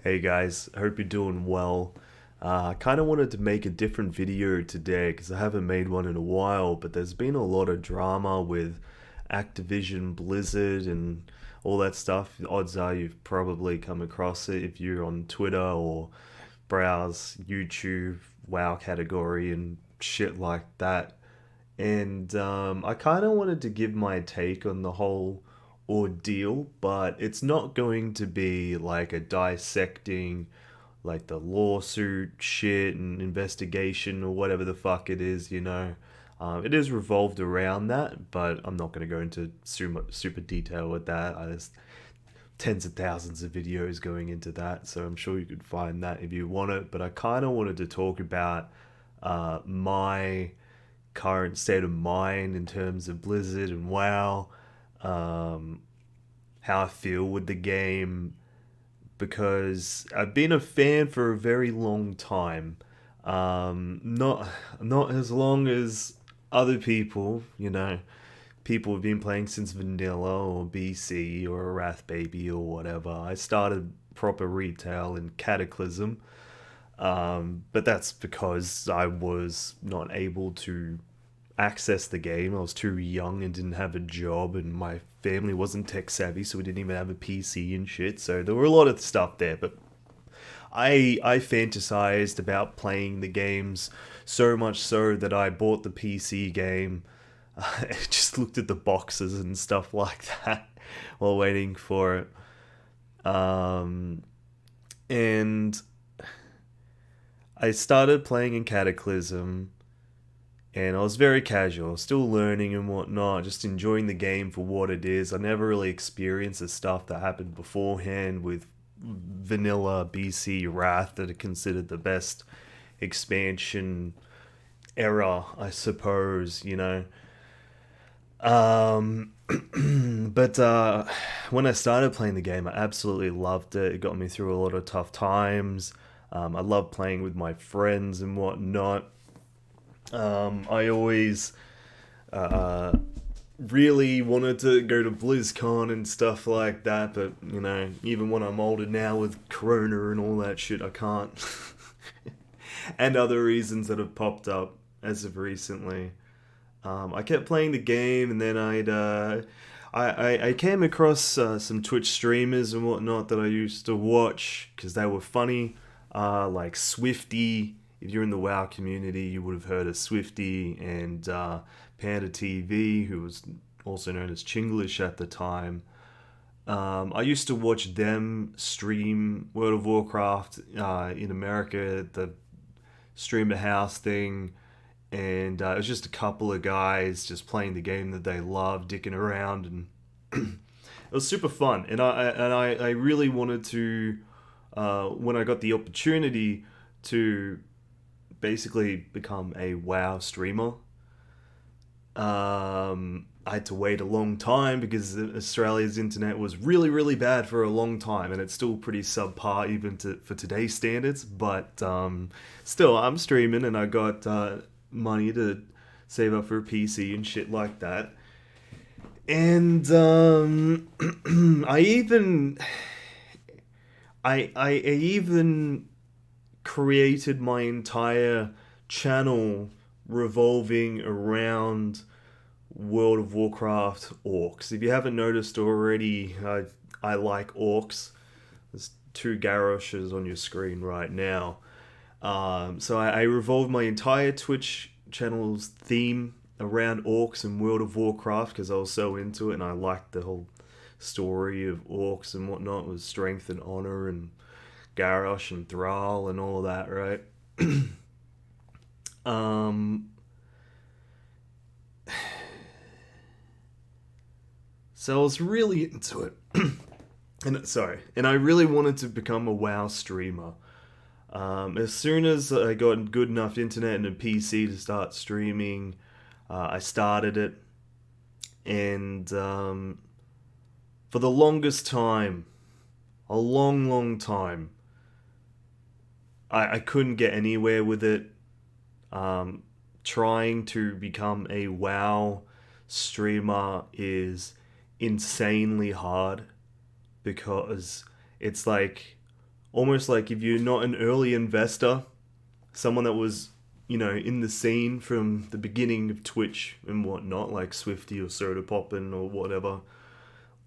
Hey guys, I hope you're doing well. I kind of wanted to make a different video today because I haven't made one in a while, but there's been a lot of drama with Activision, Blizzard, and all that stuff. The odds are you've probably come across it if you're on Twitter or browse YouTube, WoW category, and shit like that. And I kind of wanted to give my take on the whole ordeal, but it's not going to be like a dissecting like the lawsuit shit and investigation or whatever the fuck it is. It is revolved around that, but I'm not going to go into super detail with that. There's tens of thousands of videos going into that, so I'm sure you could find that if you want it. But I kind of wanted to talk about my current state of mind in terms of Blizzard and WoW, um, how I feel with the game, because I've been a fan for a very long time. Not as long as other people. People have been playing since Vanilla or BC or Wrath Baby or whatever. I started proper retail in Cataclysm, but that's because I was not able to access the game. I was too young and didn't have a job, and my family wasn't tech savvy, so we didn't even have a PC and shit. So there were a lot of stuff there, but I fantasized about playing the games so much so that I bought the PC game. Just looked at the boxes and stuff like that while waiting for it. And I started playing in Cataclysm, and I was very casual, still learning and whatnot, just enjoying the game for what it is. I never really experienced the stuff that happened beforehand with Vanilla, BC, Wrath, that are considered the best expansion era, I suppose. Um, but when I started playing the game, I absolutely loved it. It got me through a lot of tough times. I love playing with my friends and whatnot. I always uh, really wanted to go to BlizzCon and stuff like that, but even when I'm older now with Corona and all that shit, I can't. And other reasons that have popped up as of recently. I kept playing the game, and then I came across some Twitch streamers and whatnot that I used to watch because they were funny, like Swifty. If you're in the WoW community, you would have heard of Swifty and Panda TV, who was also known as Chinglish at the time. I used to watch them stream World of Warcraft in America, the Stream the House thing, and it was just a couple of guys just playing the game that they love, dicking around, and it was super fun. And I really wanted to, when I got the opportunity to basically become a WoW streamer. I had to wait a long time because Australia's internet was really, really bad for a long time, and it's still pretty subpar even for today's standards. But still, I'm streaming, and I got money to save up for a PC and shit like that. And I even I even created my entire channel revolving around World of Warcraft orcs. If you haven't noticed already, I like orcs. There's two Garroshes on your screen right now. So I revolved my entire Twitch channel's theme around orcs and World of Warcraft because I was so into it, and I liked the whole story of orcs and whatnot with strength and honor and Garrosh and Thrall and all of that, right? um, so I was really into it. And I really wanted to become a WoW streamer. As soon as I got good enough internet and a PC to start streaming, I started it, and for the longest time, a long, long time, I couldn't get anywhere with it. Um, Trying to become a WoW streamer is insanely hard because it's like almost like if you're not an early investor, someone that was, in the scene from the beginning of Twitch and whatnot, like Swifty or Soda Poppin or whatever,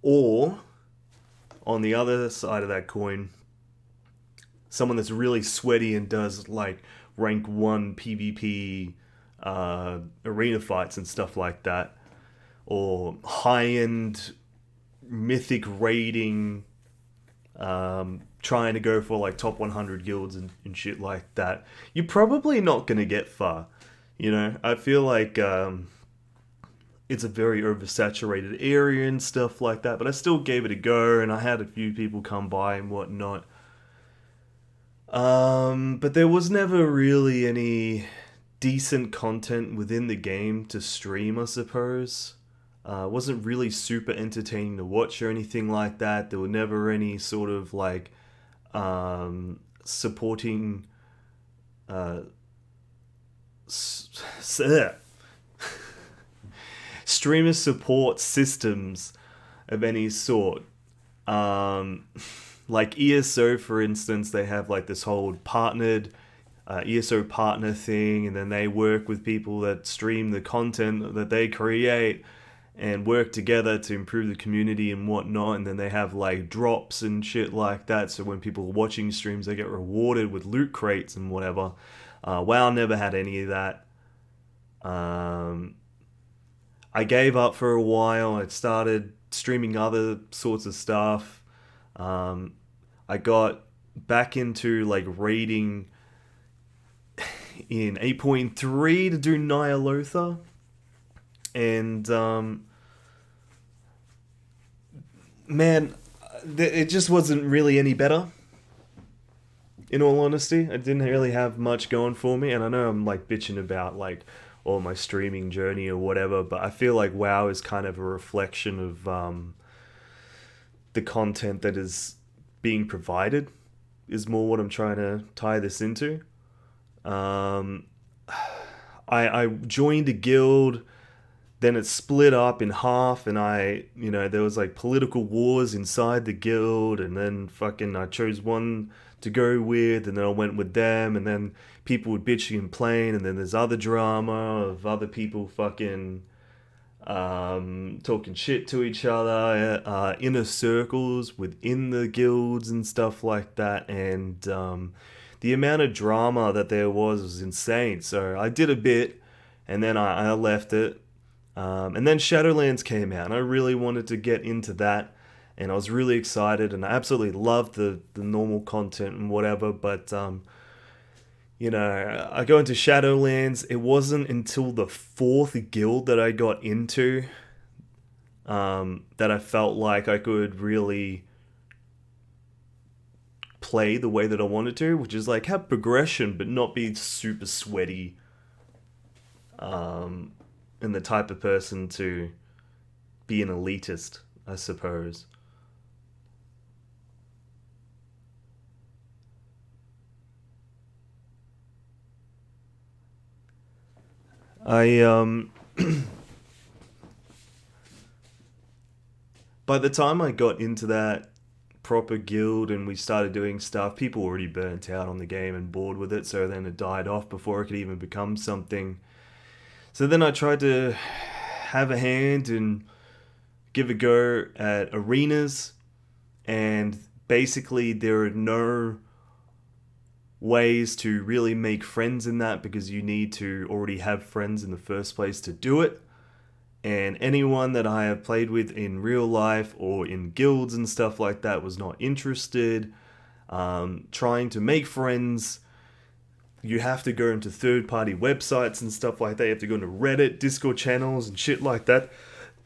or on the other side of that coin, someone that's really sweaty and does like rank one PvP arena fights and stuff like that, or high end mythic raiding, trying to go for like top 100 guilds and shit like that, you're probably not going to get far. I feel like it's a very oversaturated area and stuff like that, but I still gave it a go and I had a few people come by and whatnot. But there was never really any decent content within the game to stream, I suppose. Wasn't really super entertaining to watch or anything like that. There were never any sort of like supporting uh, streamer support systems of any sort. Um, like ESO, for instance, they have like this whole partnered ESO partner thing, and then they work with people that stream the content that they create and work together to improve the community and whatnot. And then they have like drops and shit like that. So when people are watching streams, they get rewarded with loot crates and whatever. WoW never had any of that. Um, I gave up for a while. I started streaming other sorts of stuff. Um, I got back into like raiding in 8.3 to do Nyalotha. And man, it just wasn't really any better. In all honesty, I didn't really have much going for me, and I know I'm like bitching about like all my streaming journey or whatever, but I feel like WoW is kind of a reflection of the content that is being provided. Is more what I'm trying to tie this into. Um, I joined a guild, then it split up in half, and there was like political wars inside the guild, and then fucking I chose one to go with, and then I went with them, and then people would bitch and complain, and then there's other drama of other people fucking talking shit to each other, inner circles within the guilds and stuff like that, and the amount of drama that there was insane. So I did a bit, and then I left it. And then Shadowlands came out, and I really wanted to get into that, and I was really excited, and I absolutely loved the normal content and whatever. But I go into Shadowlands. It wasn't until the fourth guild that I got into that I felt like I could really play the way that I wanted to, which is like have progression but not be super sweaty. And the type of person to be an elitist, I suppose. I By the time I got into that proper guild and we started doing stuff, people were already burnt out on the game and bored with it, so then it died off before it could even become something. So then I tried to have a hand and give a go at arenas, and basically there are no ways to really make friends in that because you need to already have friends in the first place to do it. And anyone that I have played with in real life or in guilds and stuff like that was not interested. Trying to make friends, you have to go into third-party websites and stuff like that. You have to go into Reddit, Discord channels, and shit like that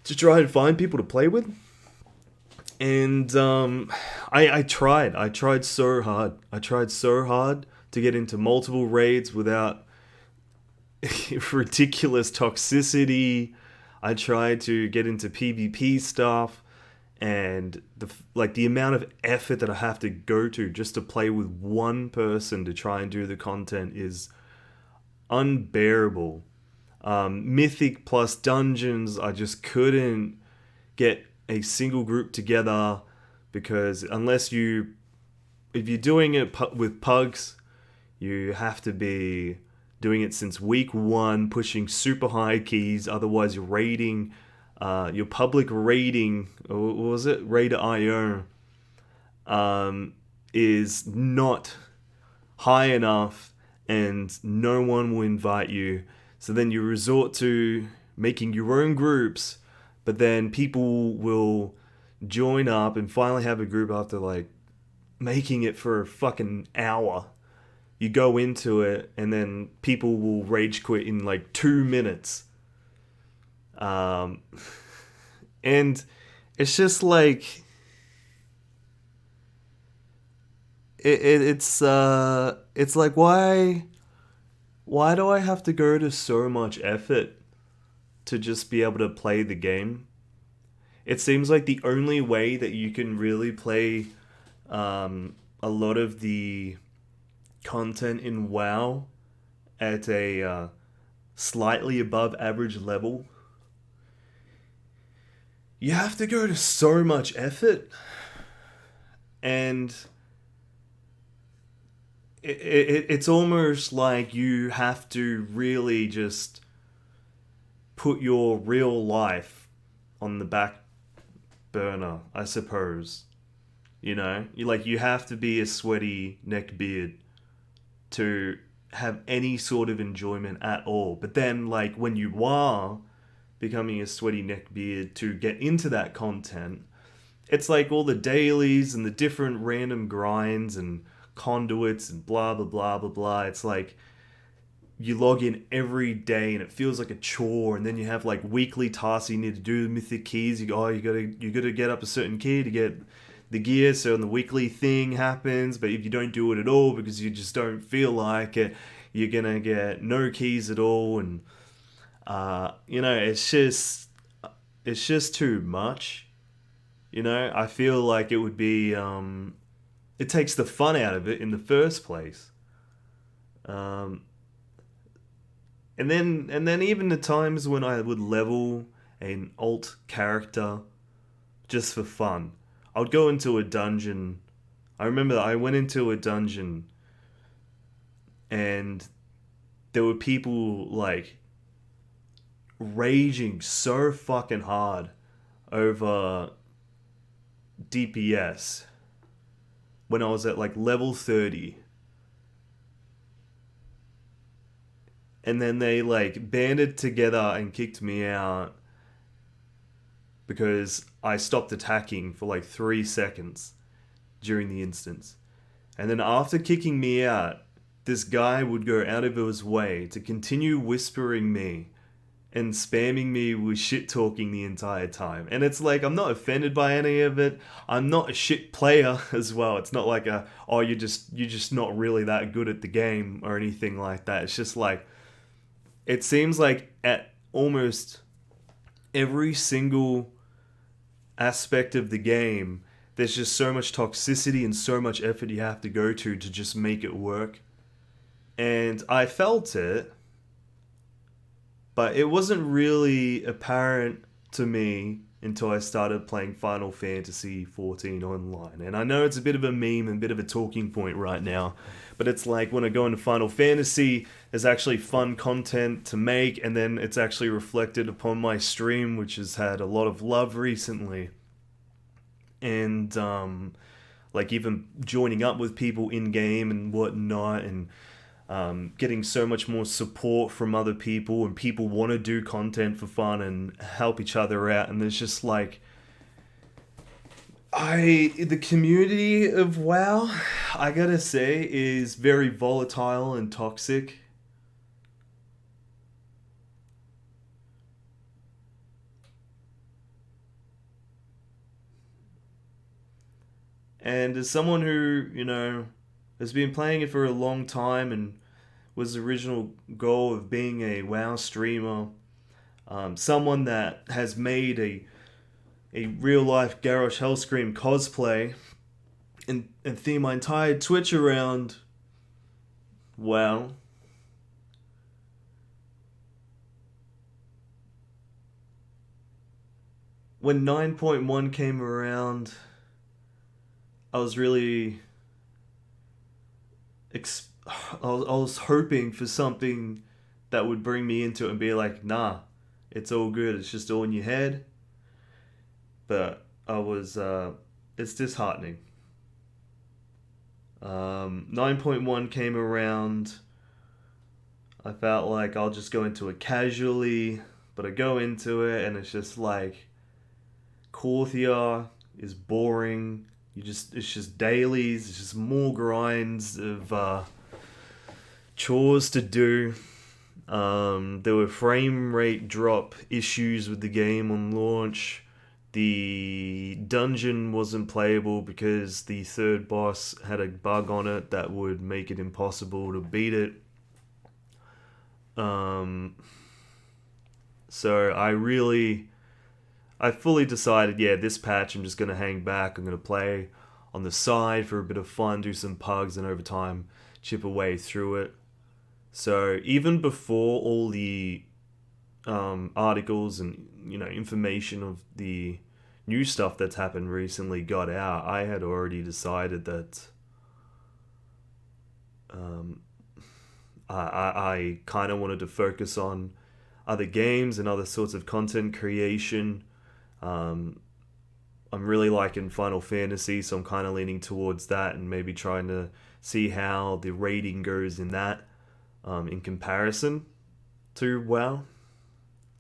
to try and find people to play with. And I tried. I tried so hard. I tried so hard to get into multiple raids without ridiculous toxicity. I tried to get into PvP stuff, and the amount of effort that I have to go to just to play with one person to try and do the content is unbearable. Mythic plus dungeons, I just couldn't get a single group together because unless you if you're doing it with pugs, you have to be doing it since week one, pushing super high keys. Otherwise, your rating, your public rating, or what was it, Rate.io, um, is not high enough, and no one will invite you. So then you resort to making your own groups, but then people will join up and finally have a group after like making it for a fucking hour. You go into it, and then people will rage quit in like 2 minutes. Um, and it's just like it's like why do I have to go to so much effort to just be able to play the game? It seems like the only way that you can really play a lot of the content in WoW at a slightly above average level, you have to go to so much effort, and it's almost like you have to really just put your real life on the back burner, I suppose. You have to be a sweaty neckbeard to have any sort of enjoyment at all. But then, like, when you are becoming a sweaty neckbeard to get into that content, it's like all the dailies and the different random grinds and conduits and blah blah blah blah blah. It's like you log in every day and it feels like a chore, and then you have like weekly tasks you need to do, mythic keys. You go, oh, you gotta get up a certain key to get the gear, so the weekly thing happens. But if you don't do it at all because you just don't feel like it, you're gonna get no keys at all. And it's just too much. I feel like it would be it takes the fun out of it in the first place. Um, and then even the times when I would level an alt character just for fun, I would go into a dungeon. I remember that I went into a dungeon and there were people like raging so fucking hard over DPS when I was at like level 30, and then they like banded together and kicked me out because I stopped attacking for like 3 seconds during the instance. And then after kicking me out, this guy would go out of his way to continue whispering me and spamming me with shit talking the entire time. And it's like, I'm not offended by any of it. I'm not a shit player as well. It's not like oh, you're just not really that good at the game or anything like that. It's just like, it seems like at almost every single aspect of the game, there's just so much toxicity and so much effort you have to go to just make it work. And I felt it, but it wasn't really apparent to me until I started playing Final Fantasy 14 online. And I know it's a bit of a meme and a bit of a talking point right now, but it's like when I go into Final Fantasy, there's actually fun content to make, and then it's actually reflected upon my stream, which has had a lot of love recently. And like even joining up with people in game and whatnot, and getting so much more support from other people, and people want to do content for fun and help each other out. And there's just like, the community of WoW, I gotta say, is very volatile and toxic. And as someone who, has been playing it for a long time and was the original goal of being a WoW streamer, someone that has made a real life Garrosh Hellscream cosplay, and theme my entire Twitch around WoW. When 9.1 came around, I was really I was hoping for something that would bring me into it and be like, nah, it's all good. It's just all in your head. But it's disheartening. 9.1 came around. I felt like I'll just go into it casually, but I go into it and it's just like Korthia is boring. It's just dailies. It's just more grinds of chores to do. There were frame rate drop issues with the game on launch. The dungeon wasn't playable because the third boss had a bug on it that would make it impossible to beat it. Um, so I fully decided, yeah, this patch I'm just gonna hang back. I'm gonna play on the side for a bit of fun, do some pugs, and over time chip away through it. So even before all the articles and information of the new stuff that's happened recently got out, I had already decided that um, I kind of wanted to focus on other games and other sorts of content creation. Um, I'm really liking Final Fantasy, so I'm kind of leaning towards that and maybe trying to see how the rating goes in that in comparison to WoW.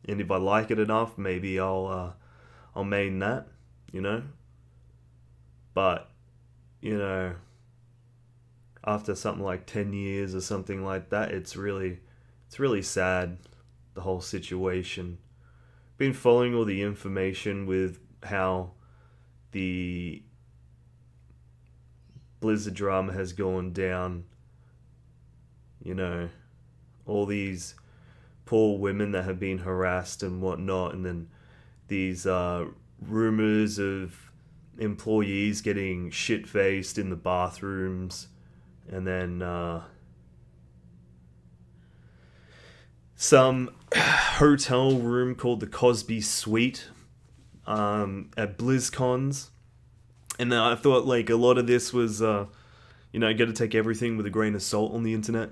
And if I like it enough, maybe I'll main that, you know. But you know, after something like 10 years or something like that, it's really sad, the whole situation. Been following all the information with how the Blizzard drama has gone down. You know, all these poor women that have been harassed and whatnot, and then these rumors of employees getting shit faced in the bathrooms, and then some hotel room called the Cosby Suite at BlizzCons. And I thought like a lot of this was, you got to take everything with a grain of salt on the internet.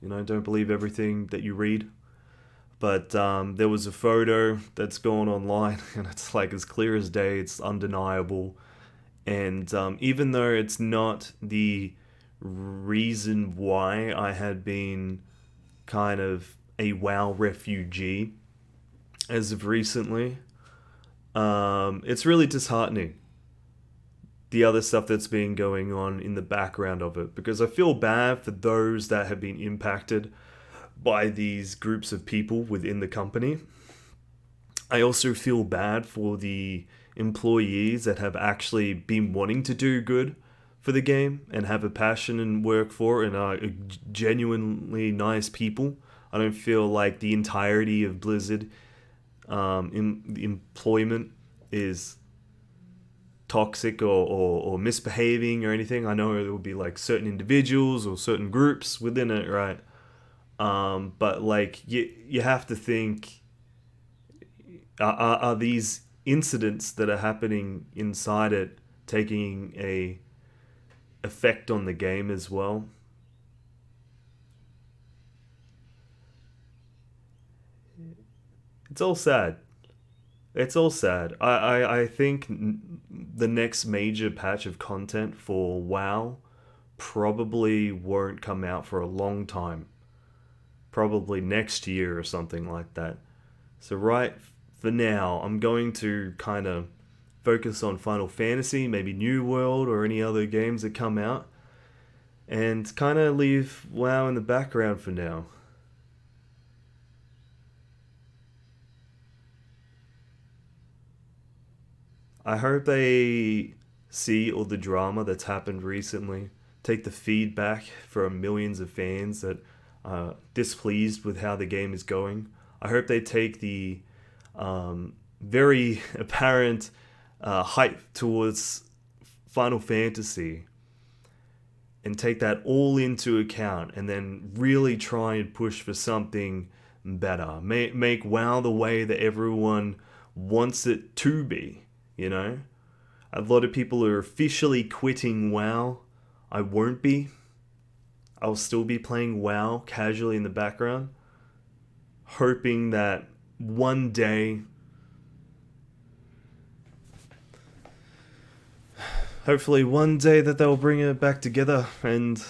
Don't believe everything that you read. But there was a photo that's gone online, and it's like as clear as day. It's undeniable. And even though it's not the reason why I had been kind of a WoW refugee as of recently, it's really disheartening, the other stuff that's been going on in the background of it, because I feel bad for those that have been impacted by these groups of people within the company. I also feel bad for the employees that have actually been wanting to do good for the game and have a passion and work for it and are genuinely nice people. I don't feel like the entirety of Blizzard in employment is toxic or misbehaving or anything. I know there would be like certain individuals or certain groups within it, right? But like you have to think, are these incidents that are happening inside it taking a effect on the game as well? It's all sad. It's all sad. I think the next major patch of content for WoW probably won't come out for a long time. Probably next year or something like that. So, right for now, I'm going to kind of focus on Final Fantasy, maybe New World, or any other games that come out, and kind of leave WoW in the background for now. I hope they see all the drama that's happened recently, take the feedback from millions of fans that are displeased with how the game is going. I hope they take the very apparent hype towards Final Fantasy and take that all into account and then really try and push for something better. Make WoW the way that everyone wants it to be, you know? A lot of people are officially quitting WoW. I won't be. I'll still be playing WoW casually in the background, hoping that one day, hopefully one day that they'll bring it back together and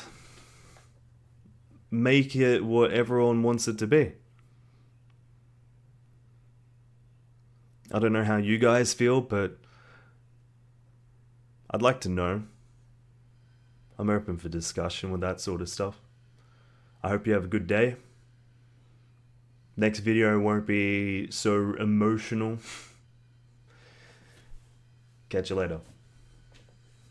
make it what everyone wants it to be. I don't know how you guys feel, but I'd like to know. I'm open for discussion with that sort of stuff. I hope you have a good day. Next video won't be so emotional. Catch you later.